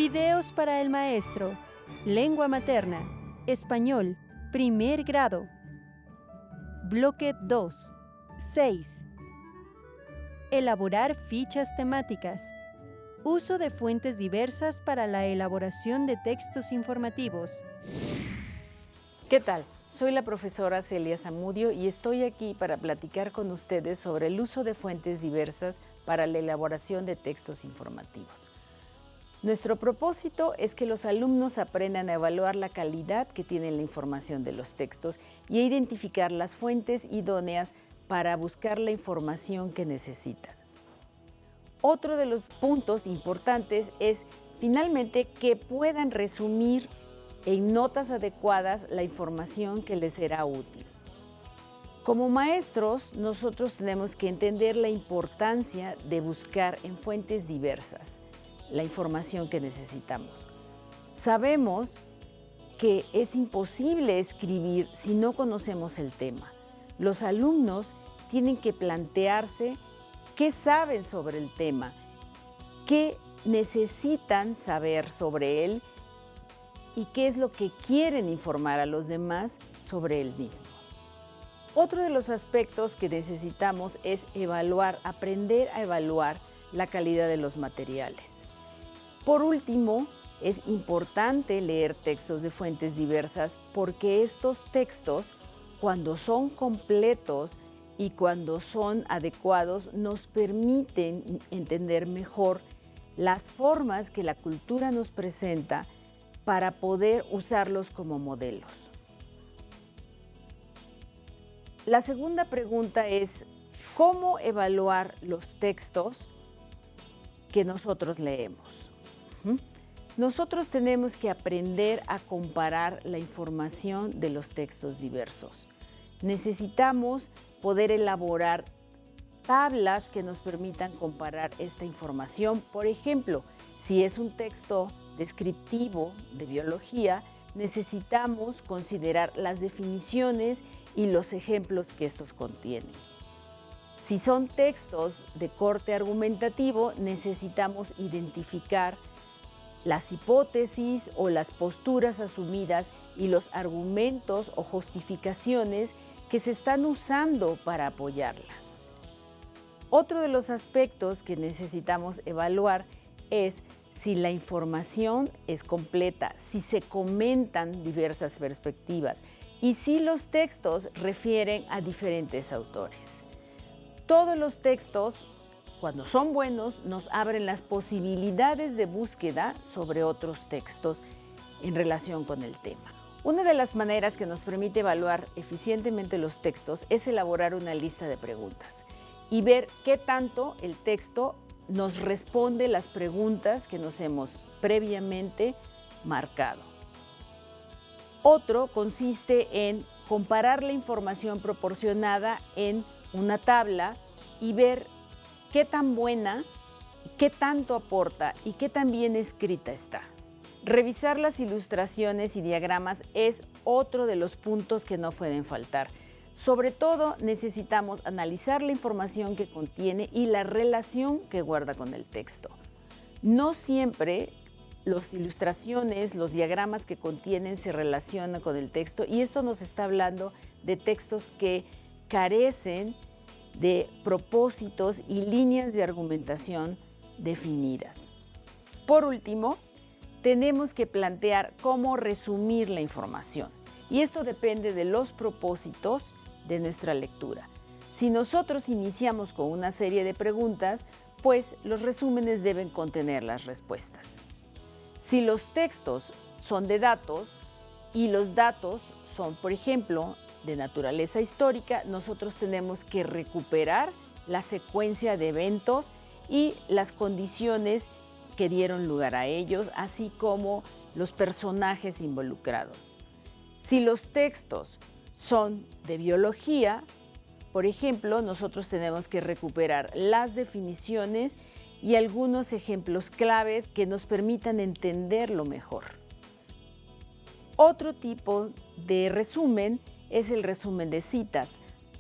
Videos para el maestro. Lengua materna. Español. Primer grado. Bloque 2. 6. Elaborar fichas temáticas. Uso de fuentes diversas para la elaboración de textos informativos. ¿Qué tal? Soy la profesora Celia Zamudio y estoy aquí para platicar con ustedes sobre el uso de fuentes diversas para la elaboración de textos informativos. Nuestro propósito es que los alumnos aprendan a evaluar la calidad que tiene la información de los textos y a identificar las fuentes idóneas para buscar la información que necesitan. Otro de los puntos importantes es, finalmente, que puedan resumir en notas adecuadas la información que les será útil. Como maestros, nosotros tenemos que entender la importancia de buscar en fuentes diversas la información que necesitamos. Sabemos que es imposible escribir si no conocemos el tema. Los alumnos tienen que plantearse qué saben sobre el tema, qué necesitan saber sobre él y qué es lo que quieren informar a los demás sobre él mismo. Otro de los aspectos que necesitamos es aprender a evaluar la calidad de los materiales. Por último, es importante leer textos de fuentes diversas porque estos textos, cuando son completos y cuando son adecuados, nos permiten entender mejor las formas que la cultura nos presenta para poder usarlos como modelos. La segunda pregunta es, ¿cómo evaluar los textos que nosotros leemos? Nosotros tenemos que aprender a comparar la información de los textos diversos. Necesitamos poder elaborar tablas que nos permitan comparar esta información. Por ejemplo, si es un texto descriptivo de biología, necesitamos considerar las definiciones y los ejemplos que estos contienen. Si son textos de corte argumentativo, necesitamos identificar las hipótesis o las posturas asumidas y los argumentos o justificaciones que se están usando para apoyarlas. Otro de los aspectos que necesitamos evaluar es si la información es completa, si se comentan diversas perspectivas y si los textos refieren a diferentes autores. Todos los textos, cuando son buenos, nos abren las posibilidades de búsqueda sobre otros textos en relación con el tema. Una de las maneras que nos permite evaluar eficientemente los textos es elaborar una lista de preguntas y ver qué tanto el texto nos responde las preguntas que nos hemos previamente marcado. Otro consiste en comparar la información proporcionada en una tabla y ver qué tan buena, qué tanto aporta y qué tan bien escrita está. Revisar las ilustraciones y diagramas es otro de los puntos que no pueden faltar. Sobre todo, necesitamos analizar la información que contiene y la relación que guarda con el texto. No siempre las ilustraciones, los diagramas que contienen se relacionan con el texto y esto nos está hablando de textos que carecen de propósitos y líneas de argumentación definidas. Por último, tenemos que plantear cómo resumir la información y esto depende de los propósitos de nuestra lectura. Si nosotros iniciamos con una serie de preguntas, pues los resúmenes deben contener las respuestas. Si los textos son de datos y los datos son, por ejemplo, de naturaleza histórica, nosotros tenemos que recuperar la secuencia de eventos y las condiciones que dieron lugar a ellos, así como los personajes involucrados. Si los textos son de biología, por ejemplo, nosotros tenemos que recuperar las definiciones y algunos ejemplos claves que nos permitan entenderlo mejor. Otro tipo de resumen es el resumen de citas.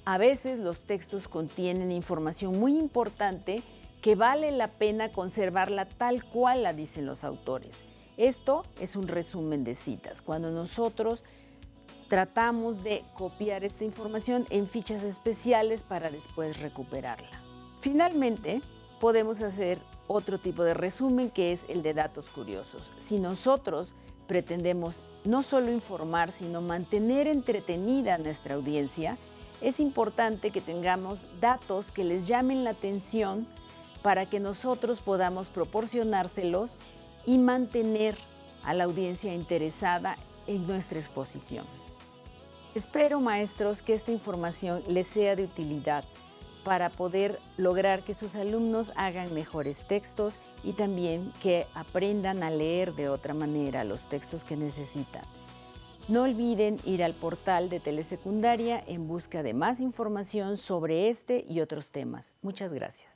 A veces los textos contienen información muy importante que vale la pena conservarla tal cual la dicen los autores. Esto es un resumen de citas, cuando nosotros tratamos de copiar esta información en fichas especiales para después recuperarla. Finalmente, podemos hacer otro tipo de resumen, que es el de datos curiosos. Si nosotros pretendemos no solo informar, sino mantener entretenida a nuestra audiencia, es importante que tengamos datos que les llamen la atención para que nosotros podamos proporcionárselos y mantener a la audiencia interesada en nuestra exposición. Espero, maestros, que esta información les sea de utilidad para poder lograr que sus alumnos hagan mejores textos y también que aprendan a leer de otra manera los textos que necesitan. No olviden ir al portal de Telesecundaria en busca de más información sobre este y otros temas. Muchas gracias.